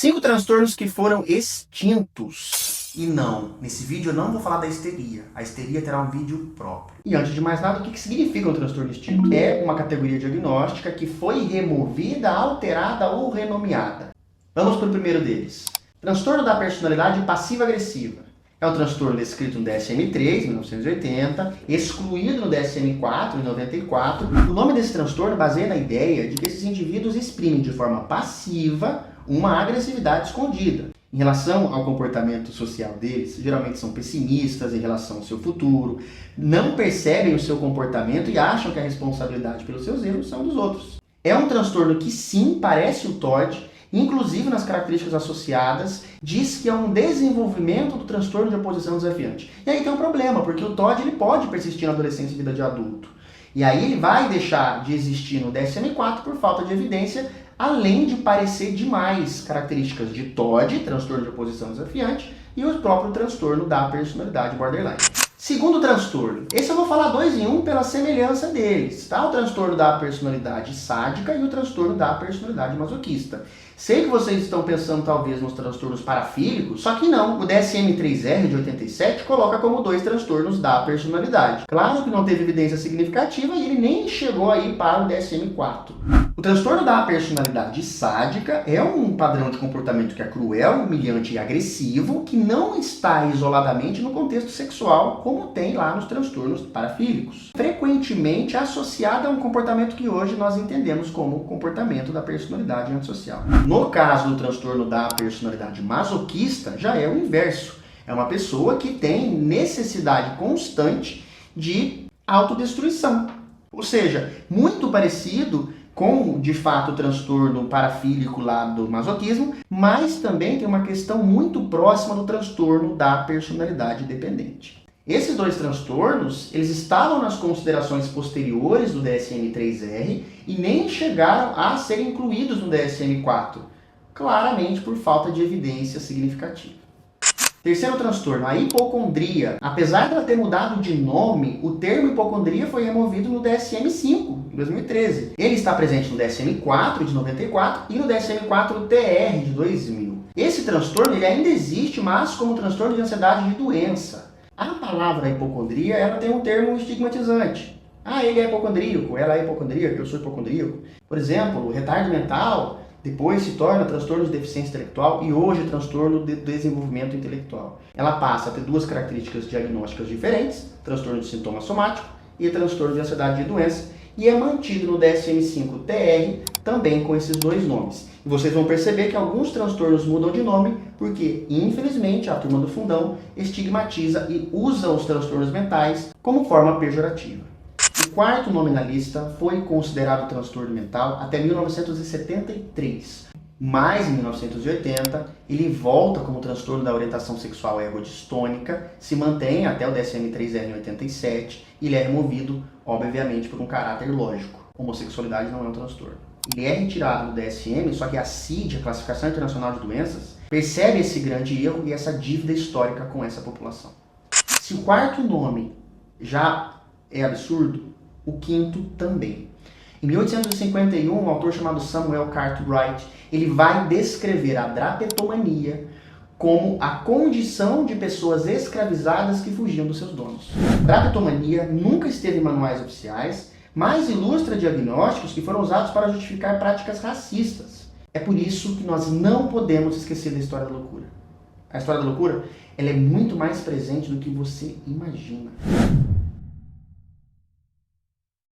5 transtornos que foram extintos. E não, nesse vídeo eu não vou falar da histeria. A histeria terá um vídeo próprio. E antes de mais nada, o que significa um transtorno extinto? É uma categoria diagnóstica que foi removida, alterada ou renomeada. Vamos para o primeiro deles. Transtorno da personalidade passiva-agressiva. É um transtorno descrito no DSM-3, em 1980, excluído no DSM-4, em 94. O nome desse transtorno baseia na ideia de que esses indivíduos exprimem de forma passiva uma agressividade escondida. Em relação ao comportamento social deles, geralmente são pessimistas em relação ao seu futuro, não percebem o seu comportamento e acham que a responsabilidade pelos seus erros são dos outros. É um transtorno que sim, parece o TOD, inclusive nas características associadas, diz que é um desenvolvimento do transtorno de oposição desafiante. E aí tem um problema, porque o TOD ele pode persistir na adolescência e vida de adulto. E aí ele vai deixar de existir no DSM-4 por falta de evidência, além de parecer demais características de TOD, transtorno de oposição desafiante, e o próprio transtorno da personalidade borderline. Segundo transtorno, esse eu vou falar 2 em 1 pela semelhança deles, tá? O transtorno da personalidade sádica e o transtorno da personalidade masoquista. Sei que vocês estão pensando talvez nos transtornos parafílicos, só que não. O DSM-3R de 87 coloca como 2 transtornos da personalidade. Claro que não teve evidência significativa e ele nem chegou aí para o DSM-4. O transtorno da personalidade sádica é um padrão de comportamento que é cruel, humilhante e agressivo, que não está isoladamente no contexto sexual, como tem lá nos transtornos parafílicos. Frequentemente associado a um comportamento que hoje nós entendemos como comportamento da personalidade antissocial. No caso do transtorno da personalidade masoquista, já é o inverso. É uma pessoa que tem necessidade constante de autodestruição. Ou seja, muito parecido com, de fato, o transtorno parafílico lá do masoquismo, mas também tem uma questão muito próxima do transtorno da personalidade dependente. Esses 2 transtornos, eles estavam nas considerações posteriores do DSM-3R e nem chegaram a ser incluídos no DSM-4, claramente por falta de evidência significativa. Terceiro transtorno, a hipocondria. Apesar de ela ter mudado de nome, o termo hipocondria foi removido no DSM-5, em 2013. Ele está presente no DSM-4, de 94, e no DSM-4-TR, de 2000. Esse transtorno ele ainda existe, mas como transtorno de ansiedade de doença. A palavra hipocondria ela tem um termo estigmatizante. Ah, ele é hipocondríaco, ela é hipocondríaca, eu sou hipocondríaco. Por exemplo, o retardo mental depois se torna transtorno de deficiência intelectual e hoje transtorno de desenvolvimento intelectual. Ela passa a ter 2 características diagnósticas diferentes, transtorno de sintoma somático e transtorno de ansiedade de doença, e é mantido no DSM-5-TR também com esses 2 nomes. E vocês vão perceber que alguns transtornos mudam de nome porque, infelizmente, a turma do fundão estigmatiza e usa os transtornos mentais como forma pejorativa. O 4º nome na lista foi considerado transtorno mental até 1973. Mas em 1980 ele volta como transtorno da orientação sexual ergodistônica, se mantém até o DSM-3R em 87 e ele é removido, obviamente, por um caráter lógico. Homossexualidade não é um transtorno. Ele é retirado do DSM, só que a CID, a Classificação Internacional de Doenças, percebe esse grande erro e essa dívida histórica com essa população. Se o 4º nome já é absurdo, o 5º também. Em 1851, um autor chamado Samuel Cartwright, ele vai descrever a drapetomania como a condição de pessoas escravizadas que fugiam dos seus donos. Drapetomania nunca esteve em manuais oficiais, mas ilustra diagnósticos que foram usados para justificar práticas racistas. É por isso que nós não podemos esquecer da história da loucura. A história da loucura ela é muito mais presente do que você imagina.